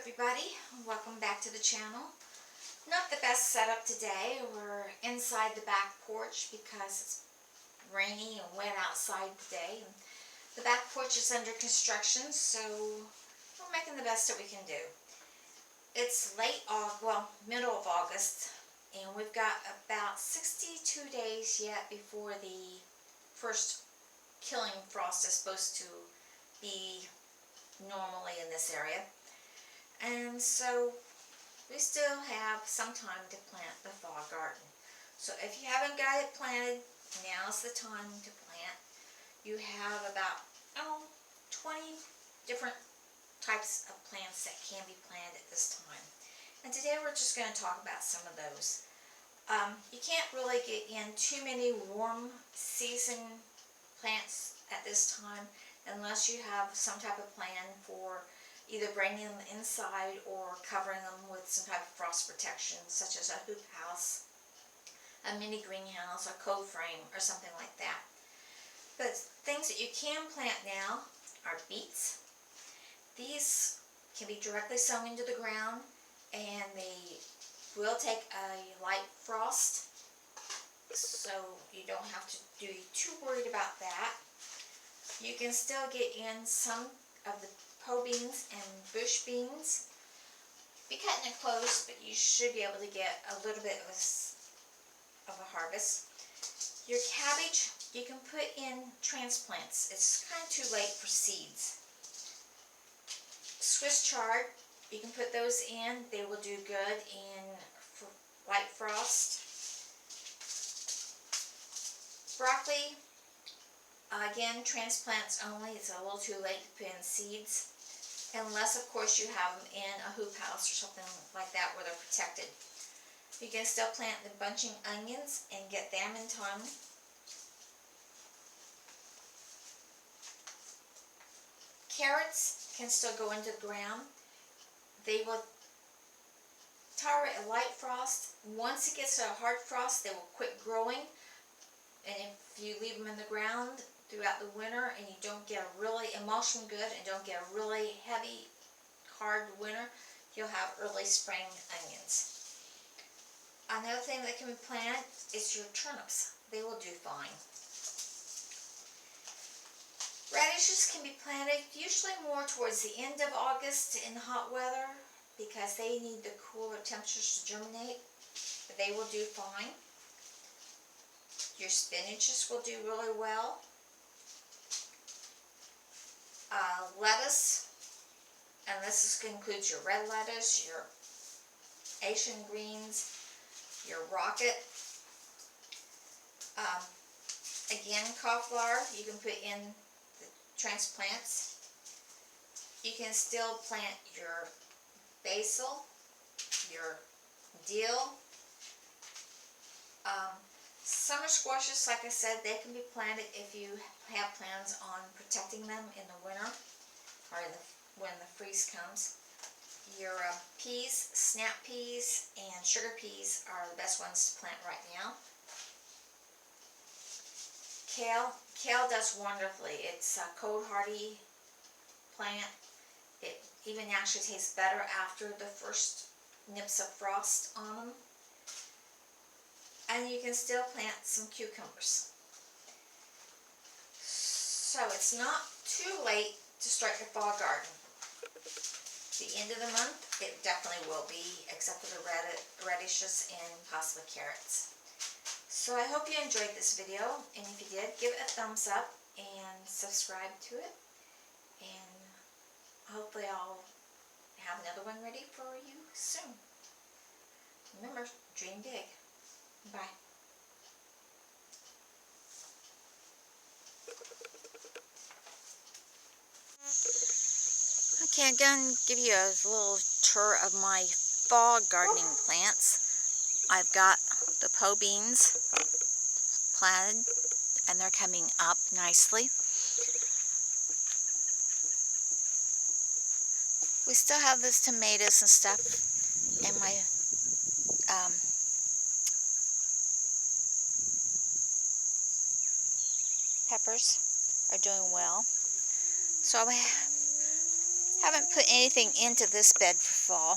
everybody, welcome back to the channel. Not the best setup today. We're inside the back porch because it's rainy and wet outside today. And the back porch is under construction, so we're making the best that we can do. It's middle of August, and we've got about 62 days yet before the first killing frost is supposed to be normally in this area. And so we still have some time to plant the fall garden. So if you haven't got it planted, now's the time to plant. You have about 20 different types of plants that can be planted at this time. And today we're just going to talk about some of those. You can't really get in too many warm season plants at this time unless you have some type of plan for either bringing them inside or covering them with some type of frost protection, such as a hoop house, a mini greenhouse, a cold frame, or something like that. But things that you can plant now are beets. These can be directly sown into the ground, and they will take a light frost, so you don't have to be too worried about that. You can still get in some of the beans and bush beans. Be cutting it close, but you should be able to get a little bit of a harvest. Your cabbage, you can put in transplants. It's kind of too late for seeds. Swiss chard, you can put those in. They will do good in light frost. Broccoli, again, transplants only. It's a little too late to put in seeds. Unless, of course, you have them in a hoop house or something like that where they're protected. You can still plant the bunching onions and get them in time. Carrots can still go into the ground. They will tolerate a light frost. Once it gets to a hard frost, they will quit growing. And if you leave them in the ground throughout the winter and you don't get a really emulsion good and don't get a really heavy, hard winter, you'll have early spring onions. Another thing that can be planted is your turnips. They will do fine. Radishes can be planted usually more towards the end of August in hot weather because they need the cooler temperatures to germinate, but they will do fine. Your spinaches will do really well. Lettuce, and this includes your red lettuce, your Asian greens, your rocket. Again, cauliflower, you can put in the transplants. You can still plant your basil, your dill. Summer squashes, like I said, they can be planted if you have plans on protecting them in the winter or when the freeze comes. Your peas, snap peas, and sugar peas are the best ones to plant right now. Kale does wonderfully. It's a cold hardy plant. It even actually tastes better after the first nips of frost on them. And you can still plant some cucumbers. So it's not too late to start your fall garden. The end of the month, it definitely will be, except for the radishes and possibly carrots. So I hope you enjoyed this video, and if you did, give it a thumbs up and subscribe to it. And hopefully I'll have another one ready for you soon. Remember, dream big. Bye. Okay, I'm going to give you a little tour of my fall gardening plants. I've got the beans planted, and they're coming up nicely. We still have those tomatoes and stuff, and my peppers are doing well. So Haven't put anything into this bed for fall.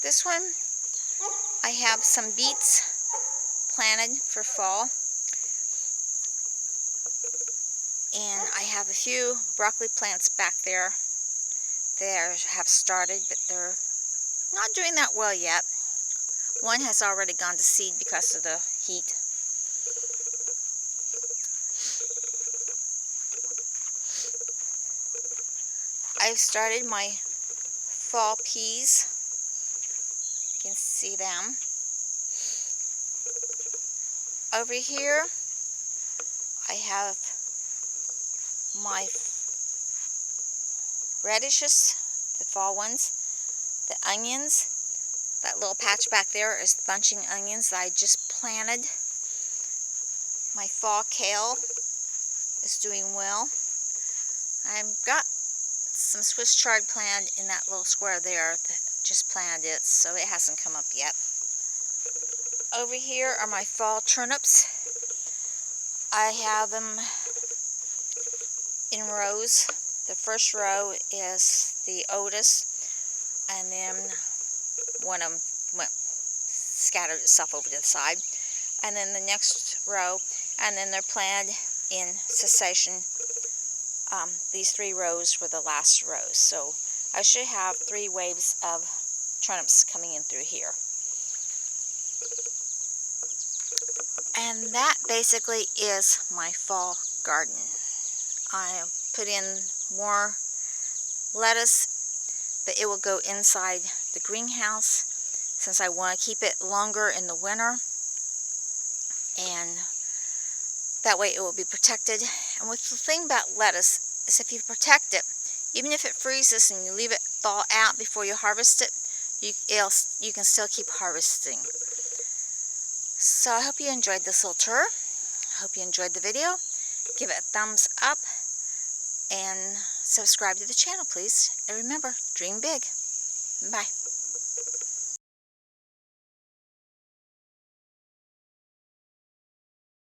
This one, I have some beets planted for fall. And I have a few broccoli plants back there that have started, but they're not doing that well yet. One has already gone to seed because of the heat. I've started my fall peas. You can see them. Over here, I have my radishes, the fall ones, the onions. That little patch back there is bunching onions that I just planted. My fall kale is doing well. I've got some Swiss chard planted in that little square there. Just planted it, so it hasn't come up yet. Over here are my fall turnips. I have them in rows. The first row is the oldest, and then one of them scattered itself over to the side. And then the next row, and then they're planted in succession. These 3 rows were the last rows, so I should have 3 waves of turnips coming in through here. And that basically is my fall garden. I put in more lettuce, but it will go inside the greenhouse since I want to keep it longer in the winter, and that way it will be protected. And with the thing about lettuce is if you protect it, even if it freezes and you leave it thaw out before you harvest it, you can still keep harvesting. So I hope you enjoyed this little tour. I hope you enjoyed the video. Give it a thumbs up and subscribe to the channel, please. And remember, dream big. Bye.